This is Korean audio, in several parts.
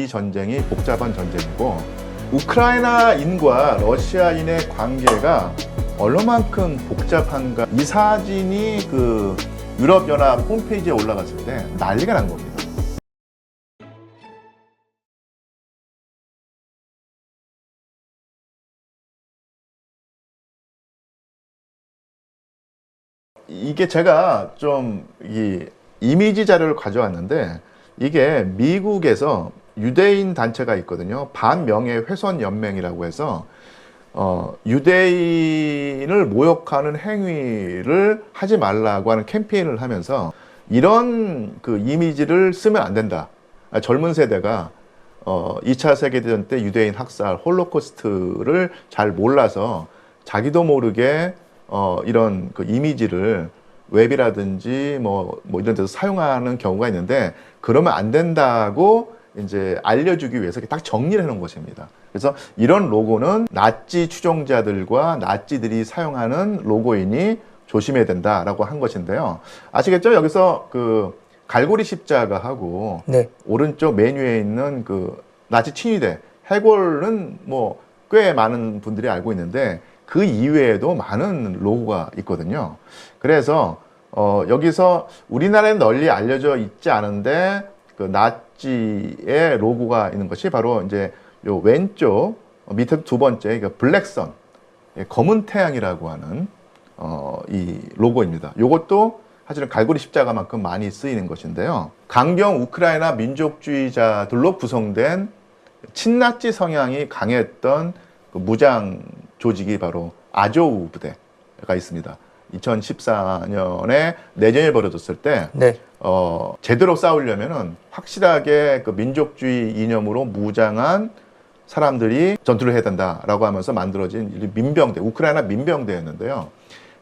이 전쟁이 복잡한 전쟁이고 우크라이나인과 러시아인의 관계가 얼마만큼 복잡한가 이 사진이 그 유럽연합 홈페이지에 올라갔을 때 난리가 난 겁니다. 이게 제가 좀 이미지 자료를 가져왔는데 이게 미국에서 유대인 단체가 있거든요. 반명예훼손연맹이라고 해서 유대인을 모욕하는 행위를 하지 말라고 하는 캠페인을 하면서 이런 그 이미지를 쓰면 안 된다. 젊은 세대가 2차 세계대전 때 유대인 학살, 홀로코스트를 잘 몰라서 자기도 모르게 이런 그 이미지를 웹이라든지 뭐 이런 데서 사용하는 경우가 있는데 그러면 안 된다고 이제 알려주기 위해서 딱 정리를 해놓은 것입니다. 그래서 이런 로고는 나치 추종자들과 나치들이 사용하는 로고이니 조심해야 된다라고 한 것인데요. 아시겠죠? 여기서 그 갈고리 십자가하고 네. 오른쪽 메뉴에 있는 그 나치 친위대 해골은 뭐 꽤 많은 분들이 알고 있는데 그 이외에도 많은 로고가 있거든요. 그래서 여기서 우리나라에 널리 알려져 있지 않은데 그 나치의 로고가 있는 것이 바로 이제 요 왼쪽 밑에 두 번째 그 블랙선 검은 태양이라고 하는 이 로고입니다. 요것도 사실은 갈고리 십자가만큼 많이 쓰이는 것인데요. 강경 우크라이나 민족주의자들로 구성된 친나치 성향이 강했던 그 무장 조직이 바로 아조우 부대가 있습니다. 2014년에 내전이 벌어졌을 때 네. 제대로 싸우려면은 확실하게 그 민족주의 이념으로 무장한 사람들이 전투를 해야 된다라고 하면서 만들어진 민병대, 우크라이나 민병대였는데요.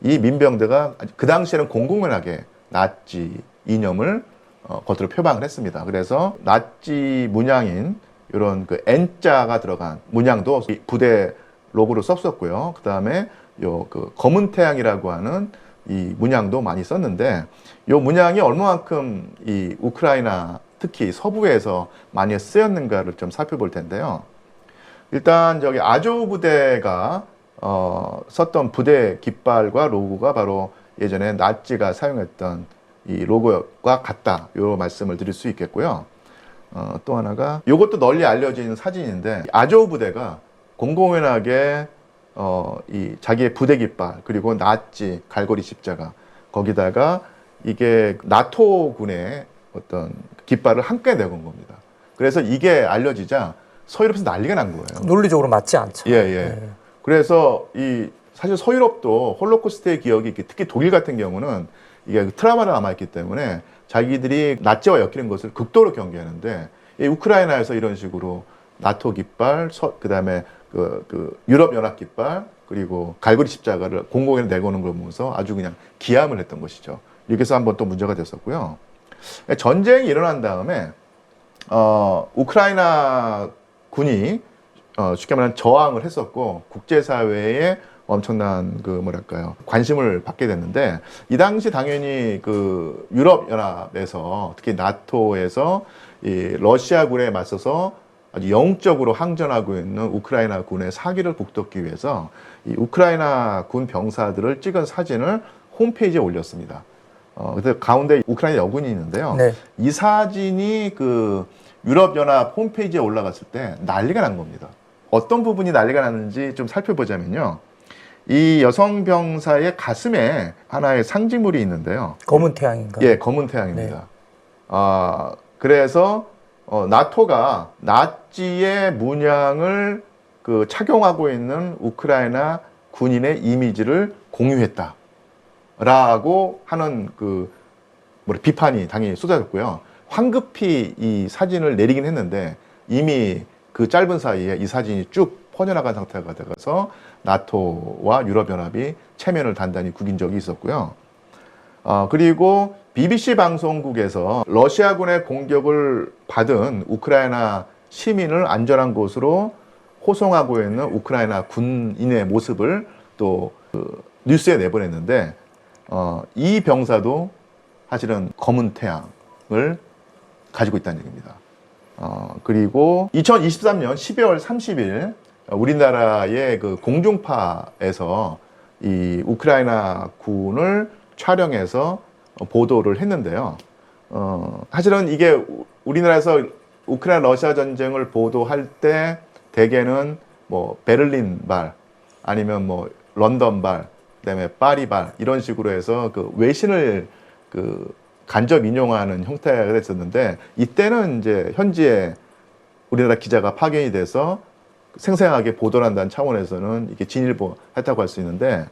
이 민병대가 그 당시에는 공공연하게 나치 이념을 겉으로 표방을 했습니다. 그래서 나치 문양인 이런 그 N자가 들어간 문양도 부대 로고로 썼었고요. 그 다음에 요 그 검은 태양이라고 하는 이 문양도 많이 썼는데 요 문양이 얼마만큼 이 우크라이나 특히 서부에서 많이 쓰였는가를 좀 살펴볼 텐데요. 일단 저기 아조우 부대가 썼던 부대 깃발과 로고가 바로 예전에 나치가 사용했던 이 로고와 같다. 요 말씀을 드릴 수 있겠고요. 또 하나가 요것도 널리 알려진 사진인데 아조우 부대가 공공연하게 이 자기의 부대 깃발 그리고 나치 갈고리 십자가 거기다가 이게 나토군의 어떤 깃발을 함께 내건 겁니다. 그래서 이게 알려지자 서유럽에서 난리가 난 거예요. 논리적으로 맞지 않죠. 예. 네. 그래서 이 사실 서유럽도 홀로코스트의 기억이 특히 독일 같은 경우는 이게 트라우마가 남아있기 때문에 자기들이 나치와 엮이는 것을 극도로 경계하는데 이 우크라이나에서 이런 식으로 나토 깃발, 그 다음에 그 유럽연합 깃발, 그리고 갈고리 십자가를 공공연히 내거는 걸 보면서 아주 그냥 기함을 했던 것이죠. 이렇게 해서 한번 또 문제가 됐었고요. 전쟁이 일어난 다음에, 우크라이나 군이, 쉽게 말하면 저항을 했었고, 국제사회에 엄청난 관심을 받게 됐는데, 이 당시 당연히 그 유럽연합에서, 특히 나토에서 이 러시아군에 맞서서 아주 영적으로 항전하고 있는 우크라이나 군의 사기를 북돋기 위해서 이 우크라이나 군 병사들을 찍은 사진을 홈페이지에 올렸습니다. 그래서 가운데 우크라이나 여군이 있는데요. 네. 이 사진이 그 유럽연합 홈페이지에 올라갔을 때 난리가 난 겁니다. 어떤 부분이 난리가 났는지 좀 살펴보자면요. 이 여성 병사의 가슴에 하나의 상징물이 있는데요. 검은 태양인가요? 예, 검은 태양입니다. 그래서 나토가 나치의 문양을 그 착용하고 있는 우크라이나 군인의 이미지를 공유했다라고 하는 비판이 당연히 쏟아졌고요. 황급히 이 사진을 내리긴 했는데 이미 그 짧은 사이에 이 사진이 쭉 퍼져나간 상태가 돼서 나토와 유럽연합이 체면을 단단히 구긴 적이 있었고요. 그리고 BBC 방송국에서 러시아군의 공격을 받은 우크라이나 시민을 안전한 곳으로 호송하고 있는 우크라이나 군인의 모습을 또 뉴스에 내보냈는데 이 병사도 사실은 검은 태양을 가지고 있다는 얘기입니다. 그리고 2023년 12월 30일 우리나라의 그 공중파에서 이 우크라이나 군을 촬영해서 보도를 했는데요. 사실은 이게 우리나라에서 우크라이나 러시아 전쟁을 보도할 때 대개는 뭐 베를린발 아니면 뭐 런던발 그다음에 파리발 이런 식으로 해서 그 외신을 그 간접 인용하는 형태가 됐었는데 이때는 이제 현지에 우리나라 기자가 파견이 돼서 생생하게 보도를 한다는 차원에서는 이게 진일보 했다고 할 수 있는데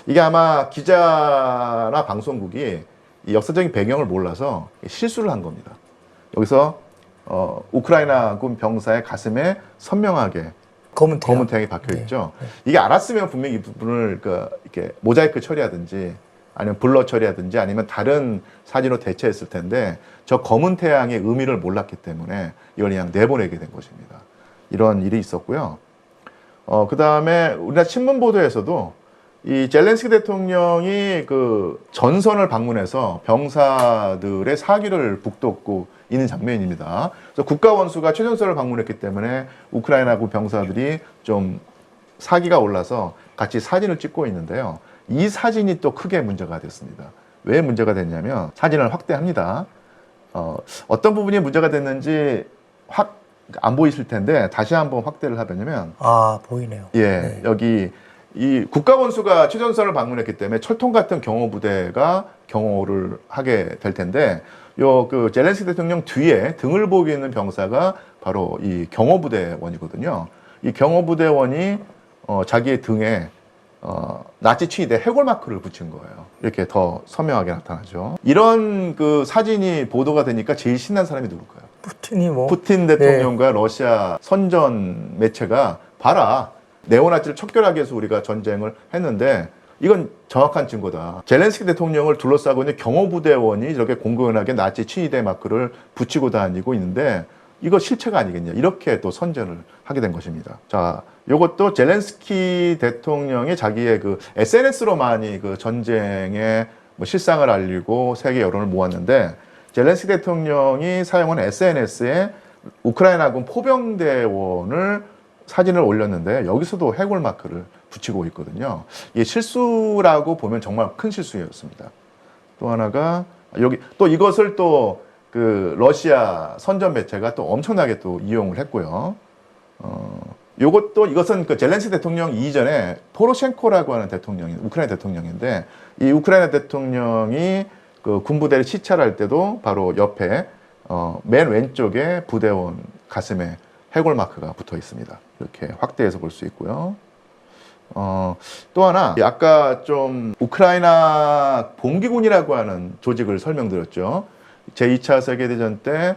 이게 아마 기자나 방송국이 이 역사적인 배경을 몰라서 실수를 한 겁니다. 여기서 우크라이나군 병사의 가슴에 선명하게 검은 태양이 박혀 있죠. 네. 이게 알았으면 분명히 이 부분을 이렇게 모자이크 처리하든지 아니면 블러 처리하든지 아니면 다른 사진으로 대체했을 텐데 저 검은 태양의 의미를 몰랐기 때문에 이걸 그냥 내보내게 된 것입니다. 이런 일이 있었고요. 그 다음에 우리나라 신문 보도에서도 이 젤렌스키 대통령이 그 전선을 방문해서 병사들의 사기를 북돋고 있는 장면입니다. 그래서 국가원수가 최전선을 방문했기 때문에 우크라이나군 병사들이 좀 사기가 올라서 같이 사진을 찍고 있는데요. 이 사진이 또 크게 문제가 됐습니다. 왜 문제가 됐냐면 사진을 확대합니다. 어떤 부분이 문제가 됐는지 확 안 보이실 텐데 다시 한번 확대를 하면요. 보이네요. 예, 네. 여기 이 국가원수가 최전선을 방문했기 때문에 철통 같은 경호부대가 경호를 하게 될 텐데 요 그 젤렌스키 대통령 뒤에 등을 보고 있는 병사가 바로 이 경호부대원이거든요. 이 경호부대원이 자기의 등에 나치 추이대 해골 마크를 붙인 거예요. 이렇게 더 선명하게 나타나죠. 이런 그 사진이 보도가 되니까 제일 신난 사람이 누굴까요? 푸틴 대통령과 네. 러시아 선전 매체가 봐라. 네오나치를 척결하기 위해서 우리가 전쟁을 했는데 이건 정확한 증거다. 젤렌스키 대통령을 둘러싸고 있는 경호부대원이 이렇게 공공연하게 나치 친위대 마크를 붙이고 다니고 있는데 이거 실체가 아니겠냐. 이렇게 또 선전을 하게 된 것입니다. 자, 요것도 젤렌스키 대통령이 자기의 그 SNS로 많이 그 전쟁의 뭐 실상을 알리고 세계 여론을 모았는데 젤렌스키 대통령이 사용한 SNS에 우크라이나군 포병대원을 사진을 올렸는데 여기서도 해골 마크를 붙이고 있거든요. 이게 실수라고 보면 정말 큰 실수였습니다. 또 하나가 여기 또 이것을 또 그 러시아 선전 매체가 또 엄청나게 또 이용을 했고요. 이것은 그 젤렌스키 대통령 이전에 포로셴코라고 하는 대통령이 우크라이나 대통령인데 이 우크라이나 대통령이 그 군부대를 시찰할 때도 바로 옆에 맨 왼쪽에 부대원 가슴에 해골 마크가 붙어 있습니다. 이렇게 확대해서 볼 수 있고요. 또 하나 아까 좀 우크라이나 봉기군이라고 하는 조직을 설명드렸죠. 제2차 세계대전 때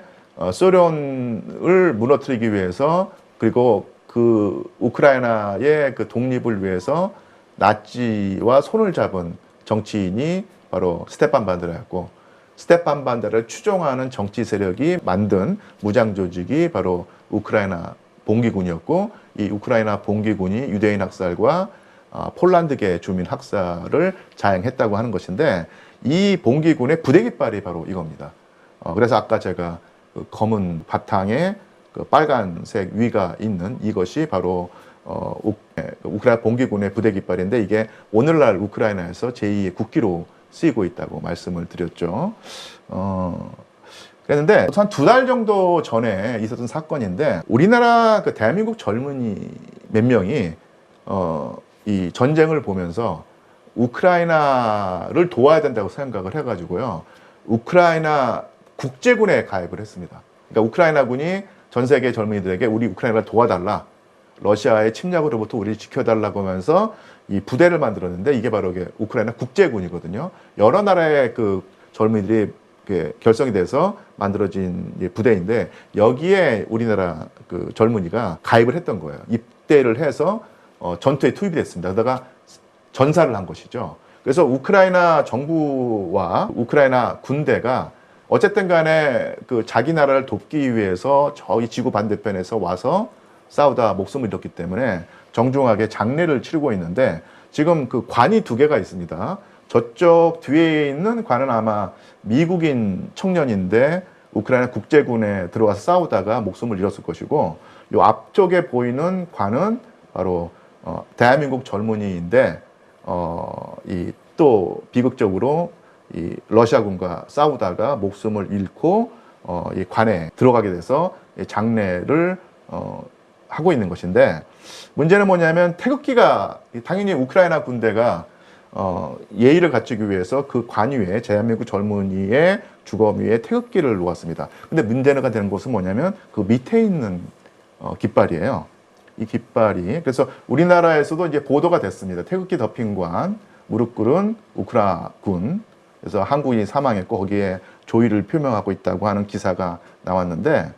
소련을 무너뜨리기 위해서 그리고 그 우크라이나의 그 독립을 위해서 나치와 손을 잡은 정치인이 바로 스테판 반데라였고 스테판 반데라를 추종하는 정치 세력이 만든 무장 조직이 바로 우크라이나 봉기군이었고 이 우크라이나 봉기군이 유대인 학살과 폴란드계 주민 학살을 자행했다고 하는 것인데 이 봉기군의 부대 깃발이 바로 이겁니다. 그래서 아까 제가 그 검은 바탕에 그 빨간색 위가 있는 이것이 바로 우크라이나 봉기군의 부대 깃발인데 이게 오늘날 우크라이나에서 제2의 국기로 쓰이고 있다고 말씀을 드렸죠. 그랬는데 한 2달 정도 전에 있었던 사건인데 우리나라 그 대한민국 젊은이 몇 명이 이 전쟁을 보면서 우크라이나를 도와야 된다고 생각을 해가지고요. 우크라이나 국제군에 가입을 했습니다. 그러니까 우크라이나군이 전 세계 젊은이들에게 우리 우크라이나를 도와달라. 러시아의 침략으로부터 우리를 지켜달라고 하면서 이 부대를 만들었는데 이게 바로 우크라이나 국제군이거든요. 여러 나라의 그 젊은이들이 결성이 돼서 만들어진 부대인데 여기에 우리나라 그 젊은이가 가입을 했던 거예요. 입대를 해서 전투에 투입이 됐습니다. 그러다가 전사를 한 것이죠. 그래서 우크라이나 정부와 우크라이나 군대가 어쨌든 간에 그 자기 나라를 돕기 위해서 저기 지구 반대편에서 와서 싸우다 목숨을 잃었기 때문에 정중하게 장례를 치르고 있는데 지금 그 관이 2개가 있습니다. 저쪽 뒤에 있는 관은 아마 미국인 청년인데 우크라이나 국제군에 들어와서 싸우다가 목숨을 잃었을 것이고, 요 앞쪽에 보이는 관은 바로 대한민국 젊은이인데 이 또 비극적으로 이 러시아군과 싸우다가 목숨을 잃고 이 관에 들어가게 돼서 장례를 하고 있는 것인데, 문제는 뭐냐면 태극기가 당연히 우크라이나 군대가 예의를 갖추기 위해서 그 관 위에 대한민국 젊은이의 주검 위에 태극기를 놓았습니다. 근데 문제가 되는 것은 뭐냐면 그 밑에 있는 깃발이에요. 이 깃발이, 그래서 우리나라에서도 이제 보도가 됐습니다. 태극기 덮인 관, 무릎 꿇은 우크라군, 그래서 한국인이 사망했고 거기에 조의를 표명하고 있다고 하는 기사가 나왔는데,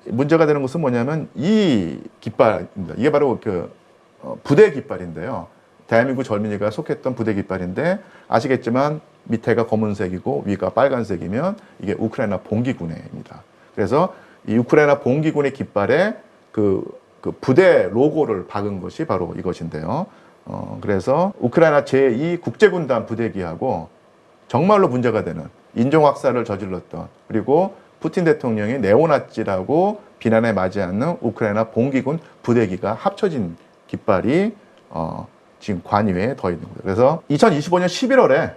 문제가 되는 것은 뭐냐면 이 깃발입니다. 이게 바로 그 부대 깃발인데요. 대한민국 젊은이가 속했던 부대 깃발인데, 아시겠지만 밑에가 검은색이고 위가 빨간색이면 이게 우크라이나 봉기군입니다. 그래서 이 우크라이나 봉기군의 깃발에 그 부대 로고를 박은 것이 바로 이것인데요. 그래서 우크라이나 제2 국제군단 부대기하고 정말로 문제가 되는 인종학살을 저질렀던, 그리고 푸틴 대통령이 네오나치라고 비난에 맞지 않는 우크라이나 봉기군 부대기가 합쳐진 깃발이 지금 관 위에 더 있는 거예요. 그래서 2025년 11월에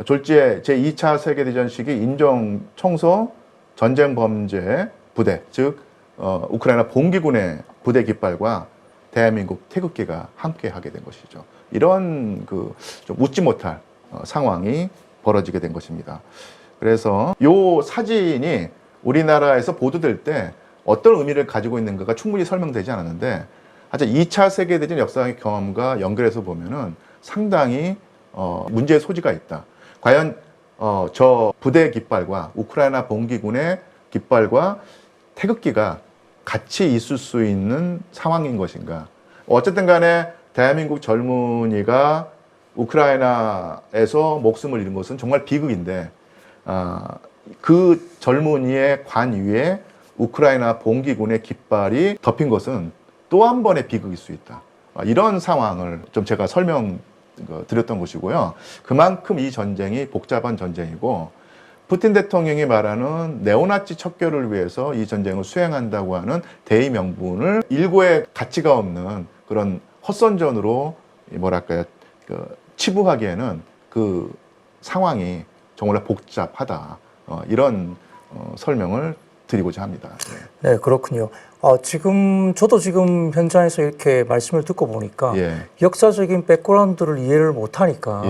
졸지에 제2차 세계대전 시기 인종청소 전쟁범죄 부대, 즉 우크라이나 봉기군의 부대 깃발과 대한민국 태극기가 함께 하게 된 것이죠. 이런 좀 웃지 못할 상황이 벌어지게 된 것입니다. 그래서 이 사진이 우리나라에서 보도될 때 어떤 의미를 가지고 있는가가 충분히 설명되지 않았는데, 하여튼 2차 세계대전 역사의 경험과 연결해서 보면은 상당히 문제의 소지가 있다. 과연 저 부대 깃발과 우크라이나 봉기군의 깃발과 태극기가 같이 있을 수 있는 상황인 것인가. 어쨌든 간에 대한민국 젊은이가 우크라이나에서 목숨을 잃은 것은 정말 비극인데, 그 젊은이의 관 위에 우크라이나 봉기군의 깃발이 덮인 것은 또 한 번의 비극일 수 있다. 이런 상황을 좀 제가 설명드렸던 것이고요. 그만큼 이 전쟁이 복잡한 전쟁이고, 푸틴 대통령이 말하는 네오나치 척결을 위해서 이 전쟁을 수행한다고 하는 대의 명분을 일고의 가치가 없는 그런 헛선전으로 뭐랄까요, 치부하기에는 그 상황이 정말 복잡하다. 이런 설명을 드리고자 합니다. 네, 그렇군요. 저도 지금 현장에서 이렇게 말씀을 듣고 보니까 역사적인 백그라운드를 이해를 못하니까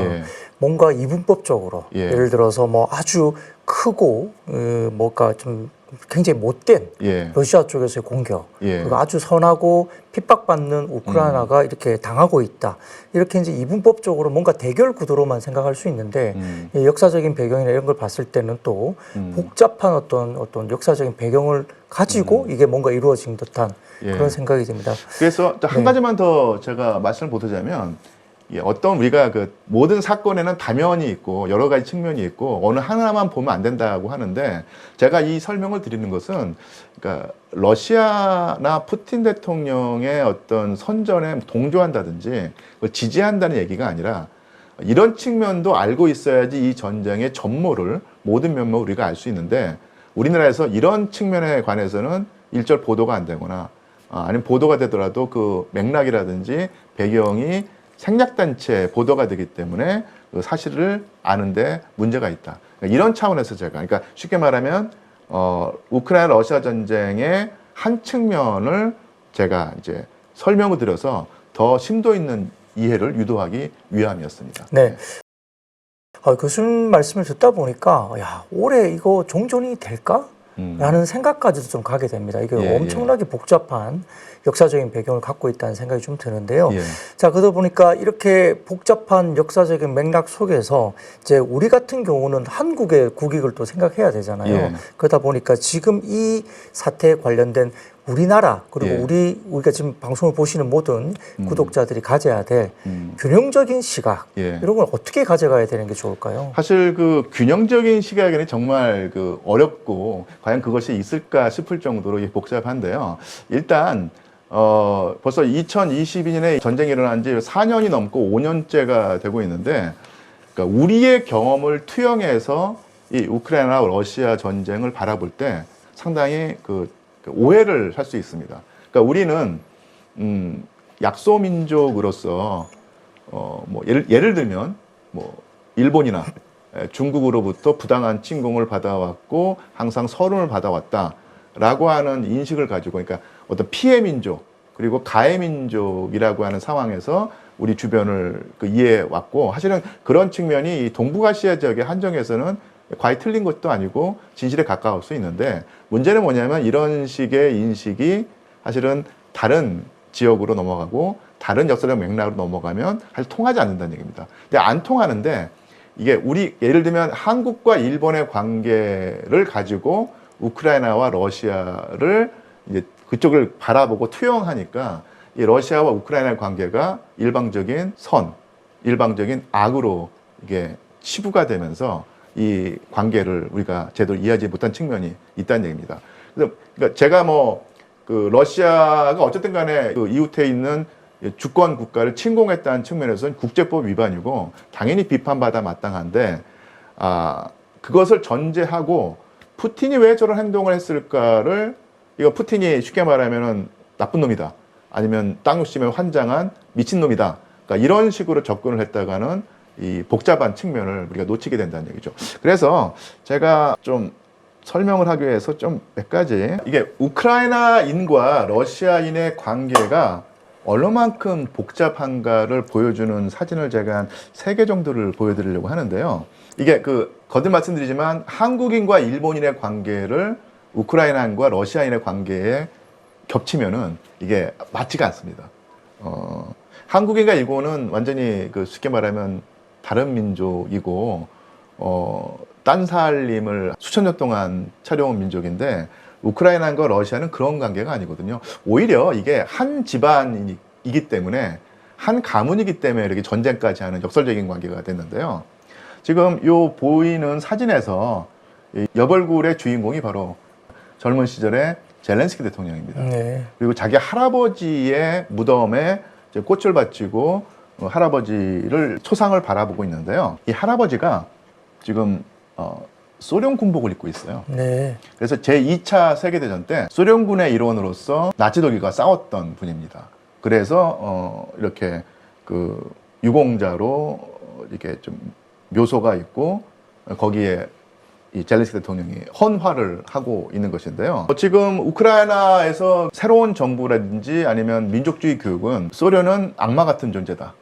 뭔가 이분법적으로 예를 들어서 뭐 아주 크고 뭔가 좀 굉장히 못된 러시아 쪽에서의 공격, 그리고 아주 선하고 핍박받는 우크라이나가 이렇게 당하고 있다. 이렇게 이제 이분법적으로 뭔가 대결 구도로만 생각할 수 있는데 역사적인 배경이나 이런 걸 봤을 때는 또 복잡한 어떤 역사적인 배경을 가지고 이게 뭔가 이루어진 듯한 그런 생각이 듭니다. 그래서 한 가지만 더 제가 말씀을 보태자면, 어떤 우리가 그 모든 사건에는 다면이 있고 여러 가지 측면이 있고 어느 하나만 보면 안 된다고 하는데, 제가 이 설명을 드리는 것은 그러니까 러시아나 푸틴 대통령의 어떤 선전에 동조한다든지 지지한다는 얘기가 아니라, 이런 측면도 알고 있어야지 이 전쟁의 전모를, 모든 면모를 우리가 알 수 있는데, 우리나라에서 이런 측면에 관해서는 일절 보도가 안 되거나 아니면 보도가 되더라도 그 맥락이라든지 배경이 생략단체 보도가 되기 때문에 그 사실을 아는데 문제가 있다. 그러니까 이런 차원에서 제가, 그러니까 쉽게 말하면 우크라이나 러시아 전쟁의 한 측면을 제가 이제 설명을 드려서 더 심도 있는 이해를 유도하기 위함이었습니다. 네. 교수님 말씀을 듣다 보니까 올해 이거 종전이 될까? 라는 생각까지도 좀 가게 됩니다. 이게 엄청나게 복잡한 역사적인 배경을 갖고 있다는 생각이 좀 드는데요. 자, 그러다 보니까 이렇게 복잡한 역사적인 맥락 속에서 이제 우리 같은 경우는 한국의 국익을 또 생각해야 되잖아요. 그러다 보니까 지금 이 사태에 관련된 우리나라, 그리고 우리가 지금 방송을 보시는 모든 구독자들이 가져야 될 균형적인 시각, 이런 걸 어떻게 가져가야 되는 게 좋을까요? 사실 그 균형적인 시각에는 정말 어렵고 과연 그것이 있을까 싶을 정도로 복잡한데요. 일단 벌써 2022년에 전쟁이 일어난 지 4년이 넘고 5년째가 되고 있는데, 그러니까 우리의 경험을 투영해서 이 우크라이나와 러시아 전쟁을 바라볼 때 상당히 그 오해를 할 수 있습니다. 그러니까 우리는 약소민족으로서 뭐 예를 들면 뭐 일본이나 중국으로부터 부당한 침공을 받아왔고 항상 서론을 받아왔다라고 하는 인식을 가지고, 그러니까 어떤 피해 민족 그리고 가해 민족이라고 하는 상황에서 우리 주변을 이해해 왔고, 사실은 그런 측면이 이 동북아시아 지역에 한정해서는 과히 틀린 것도 아니고 진실에 가까울 수 있는데, 문제는 뭐냐면 이런 식의 인식이 사실은 다른 지역으로 넘어가고 다른 역사적 맥락으로 넘어가면 사실 통하지 않는다는 얘기입니다. 근데 안 통하는데, 이게 우리 예를 들면 한국과 일본의 관계를 가지고 우크라이나와 러시아를 이제 그쪽을 바라보고 투영하니까 이 러시아와 우크라이나의 관계가 일방적인 선, 일방적인 악으로 이게 치부가 되면서 이 관계를 우리가 제대로 이해하지 못한 측면이 있다는 얘기입니다. 그래서 그러니까 제가 뭐 그 러시아가 어쨌든 간에 그 이웃에 있는 주권 국가를 침공했다는 측면에서는 국제법 위반이고 당연히 비판받아 마땅한데, 그것을 전제하고 푸틴이 왜 저런 행동을 했을까를, 이거 푸틴이 쉽게 말하면은 나쁜 놈이다, 아니면 땅 욕심에 환장한 미친놈이다, 그러니까 이런 식으로 접근을 했다가는 이 복잡한 측면을 우리가 놓치게 된다는 얘기죠. 그래서 제가 좀 설명을 하기 위해서 좀 몇 가지, 이게 우크라이나인과 러시아인의 관계가 얼마만큼 복잡한가를 보여주는 사진을 제가 한 3개 정도를 보여드리려고 하는데요. 이게 거듭 말씀드리지만 한국인과 일본인의 관계를 우크라이나인과 러시아인의 관계에 겹치면은 이게 맞지가 않습니다. 한국인과 일본은 완전히 쉽게 말하면 다른 민족이고, 딴 살림을 수천 년 동안 차려온 민족인데, 우크라이나과 러시아는 그런 관계가 아니거든요. 오히려 이게 한 집안이기 때문에, 한 가문이기 때문에 이렇게 전쟁까지 하는 역설적인 관계가 됐는데요. 지금 요 보이는 사진에서 이 여벌굴의 주인공이 바로 젊은 시절의 젤렌스키 대통령입니다. 네. 그리고 자기 할아버지의 무덤에 이제 꽃을 바치고 할아버지를 초상을 바라보고 있는데요. 이 할아버지가 지금 소련 군복을 입고 있어요. 네. 그래서 제2차 세계대전 때 소련군의 일원으로서 나치 독일과 싸웠던 분입니다. 그래서 이렇게 유공자로 이렇게 좀 묘소가 있고, 거기에 이 젤렌스키 대통령이 헌화를 하고 있는 것인데요. 지금 우크라이나에서 새로운 정부라든지 아니면 민족주의 교육은 소련은 악마 같은 존재다,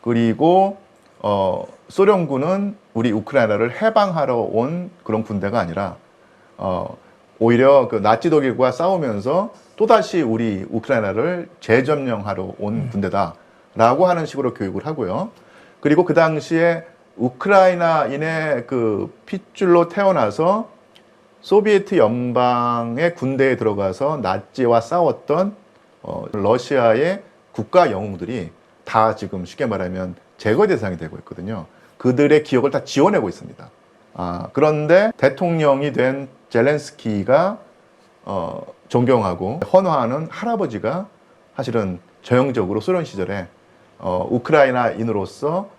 그리고 소련군은 우리 우크라이나를 해방하러 온 그런 군대가 아니라 오히려 나치 독일과 싸우면서 또다시 우리 우크라이나를 재점령하러 온 군대다라고 하는 식으로 교육을 하고요. 그리고 그 당시에 우크라이나인의 핏줄로 태어나서 소비에트 연방의 군대에 들어가서 나치와 싸웠던 러시아의 국가 영웅들이 다 지금 쉽게 말하면 제거 대상이 되고 있거든요. 그들의 기억을 다 지워내고 있습니다. 그런데 대통령이 된 젤렌스키가 존경하고 헌화하는 할아버지가 사실은 전형적으로 소련 시절에 우크라이나인으로서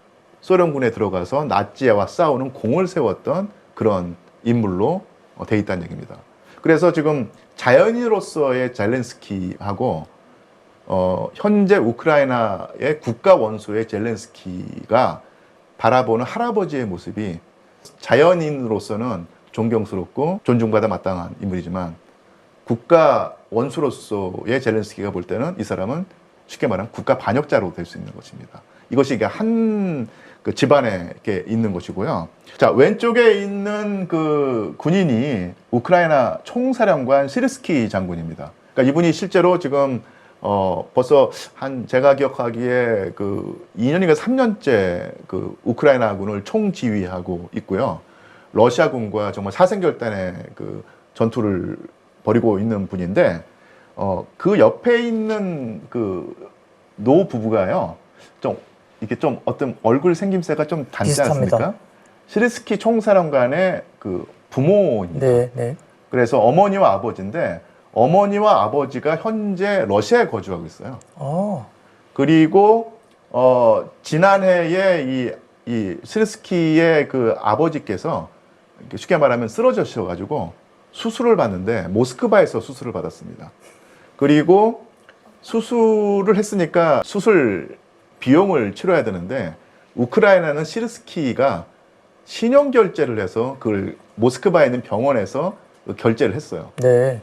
소련군에 들어가서 나치와 싸우는 공을 세웠던 그런 인물로 돼 있다는 얘기입니다. 그래서 지금 자연인으로서의 젤렌스키하고 현재 우크라이나의 국가 원수의 젤렌스키가 바라보는 할아버지의 모습이 자연인으로서는 존경스럽고 존중받아 마땅한 인물이지만, 국가 원수로서의 젤렌스키가 볼 때는 이 사람은 쉽게 말하면 국가 반역자로 될 수 있는 것입니다. 이것이 이게 한 집안에 이렇게 있는 것이고요. 자, 왼쪽에 있는 군인이 우크라이나 총사령관 시르스키 장군입니다. 그러니까 이분이 실제로 지금 벌써 제가 기억하기에 2년인가 3년째 우크라이나군을 총지휘하고 있고요. 러시아군과 정말 사생결단의 전투를 벌이고 있는 분인데, 그 옆에 있는 노 부부가요, 이렇게 좀 어떤 얼굴 생김새가 좀 닮지 비슷합니다. 않습니까? 시르스키 총사령관의 부모입니다. 네, 네. 그래서 어머니와 아버지인데, 어머니와 아버지가 현재 러시아에 거주하고 있어요. 그리고 지난해에 이 시르스키의 아버지께서 쉽게 말하면 쓰러져셔가지고 수술을 받는데 모스크바에서 수술을 받았습니다. 그리고 수술을 했으니까 수술 비용을 치러야 되는데 우크라이나는 시르스키가 신용 결제를 해서 그걸 모스크바에 있는 병원에서 결제를 했어요. 네.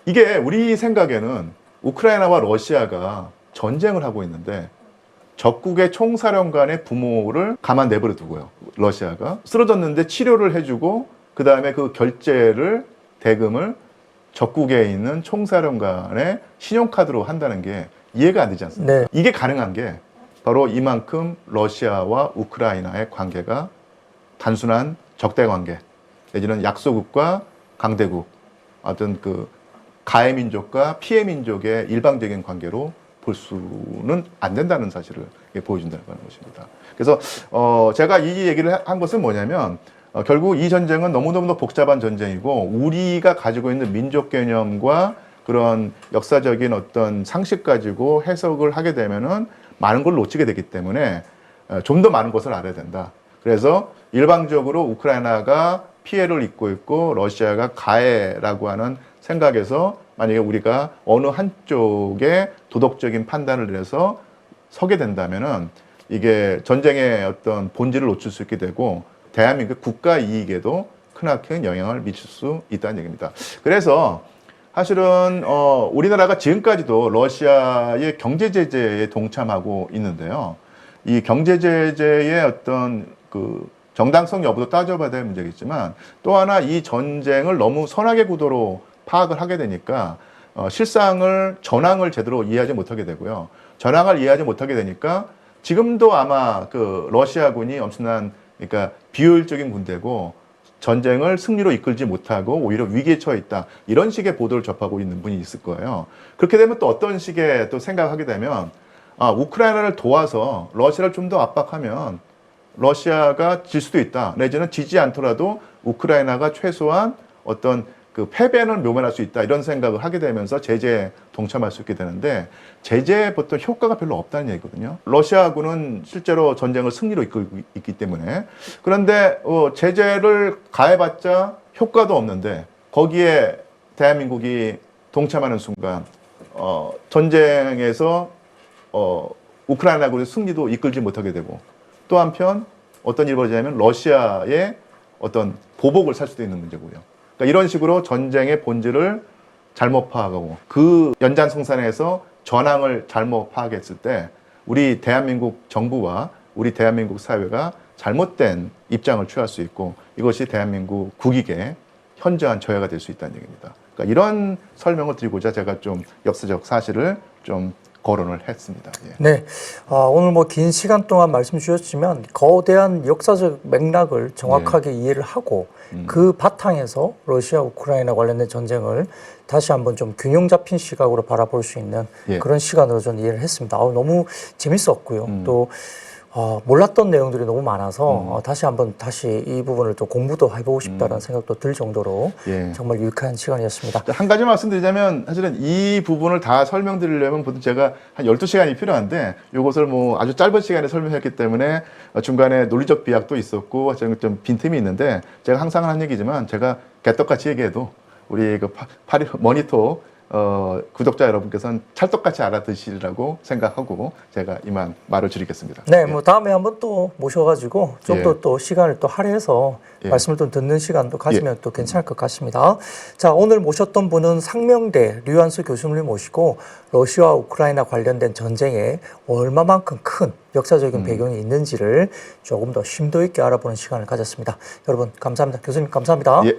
이게 우리 생각에는 우크라이나와 러시아가 전쟁을 하고 있는데 적국의 총사령관의 부모를 가만 내버려 두고요. 러시아가 쓰러졌는데 치료를 해주고 그 다음에 그 결제를 대금을 적국에 있는 총사령관의 신용카드로 한다는 게 이해가 안 되지 않습니까? 네. 이게 가능한 게 바로 이만큼 러시아와 우크라이나의 관계가 단순한 적대 관계 내지는 약소국과 강대국 어떤 그 가해 민족과 피해 민족의 일방적인 관계로 볼 수는 안 된다는 사실을 보여준다는 것입니다. 그래서 제가 이 얘기를 한 것은 뭐냐면 결국 이 전쟁은 너무너무 복잡한 전쟁이고 우리가 가지고 있는 민족 개념과 그런 역사적인 어떤 상식 가지고 해석을 하게 되면은 많은 걸 놓치게 되기 때문에 좀 더 많은 것을 알아야 된다. 그래서 일방적으로 우크라이나가 피해를 입고 있고 러시아가 가해라고 하는 생각에서 만약에 우리가 어느 한쪽에 도덕적인 판단을 내려서 서게 된다면은 이게 전쟁의 어떤 본질을 놓칠 수 있게 되고 대한민국 국가 이익에도 크나큰 영향을 미칠 수 있다는 얘기입니다. 그래서 사실은 우리나라가 지금까지도 러시아의 경제 제재에 동참하고 있는데요. 이 경제 제재의 어떤 그 정당성 여부도 따져봐야 될 문제겠지만 또 하나 이 전쟁을 너무 선악의 구도로 파악을 하게 되니까 실상을 전황을 제대로 이해하지 못하게 되고요. 전황을 이해하지 못하게 되니까 지금도 아마 그 러시아군이 엄청난 그러니까 비효율적인 군대고 전쟁을 승리로 이끌지 못하고 오히려 위기에 처해 있다. 이런 식의 보도를 접하고 있는 분이 있을 거예요. 그렇게 되면 또 어떤 식의 또 생각하게 되면 우크라이나를 도와서 러시아를 좀 더 압박하면 러시아가 질 수도 있다. 내지는 지지 않더라도 우크라이나가 최소한 어떤 그 패배는 묘면할 수 있다. 이런 생각을 하게 되면서 제재에 동참할 수 있게 되는데 제재에 보통 효과가 별로 없다는 얘기거든요. 러시아군은 실제로 전쟁을 승리로 이끌고 있기 때문에 그런데 제재를 가해봤자 효과도 없는데 거기에 대한민국이 동참하는 순간 전쟁에서 우크라이나군의 승리도 이끌지 못하게 되고 또 한편 어떤 일이 벌어지냐면 러시아의 어떤 보복을 살 수도 있는 문제고요. 그러니까 이런 식으로 전쟁의 본질을 잘못 파악하고 그 연장성산에서 전황을 잘못 파악했을 때 우리 대한민국 정부와 우리 대한민국 사회가 잘못된 입장을 취할 수 있고 이것이 대한민국 국익의 현저한 저해가 될 수 있다는 얘기입니다. 그러니까 이런 설명을 드리고자 제가 좀 역사적 사실을 좀 거론을 했습니다. 예. 네, 오늘 뭐 긴 시간 동안 말씀 주셨지만 거대한 역사적 맥락을 정확하게 이해를 하고 그 바탕에서 러시아 우크라이나 관련된 전쟁을 다시 한번 좀 균형 잡힌 시각으로 바라볼 수 있는 그런 시간으로 저는 이해를 했습니다. 너무 재밌었고요. 또 몰랐던 내용들이 너무 많아서 다시 이 부분을 또 공부도 해보고 싶다는 생각도 들 정도로 정말 유익한 시간이었습니다. 한 가지 말씀드리자면 사실은 이 부분을 다 설명드리려면 보통 제가 한 12시간이 필요한데 이것을 뭐 아주 짧은 시간에 설명했기 때문에 중간에 논리적 비약도 있었고 좀 빈틈이 있는데 제가 항상 하는 얘기지만 제가 개떡같이 얘기해도 우리 그 머니토 구독자 여러분께서는 찰떡같이 알아듣으시리라고 생각하고 제가 이만 말을 줄이겠습니다. 네, 뭐 다음에 한번 또 모셔가지고 좀 더 또 시간을 또 할애해서 말씀을 또 듣는 시간도 가지면 또 괜찮을 것 같습니다. 자, 오늘 모셨던 분은 상명대 류한수 교수님을 모시고 러시아와 우크라이나 관련된 전쟁에 얼마만큼 큰 역사적인 배경이 있는지를 조금 더 심도 있게 알아보는 시간을 가졌습니다. 여러분 감사합니다. 교수님 감사합니다. 예.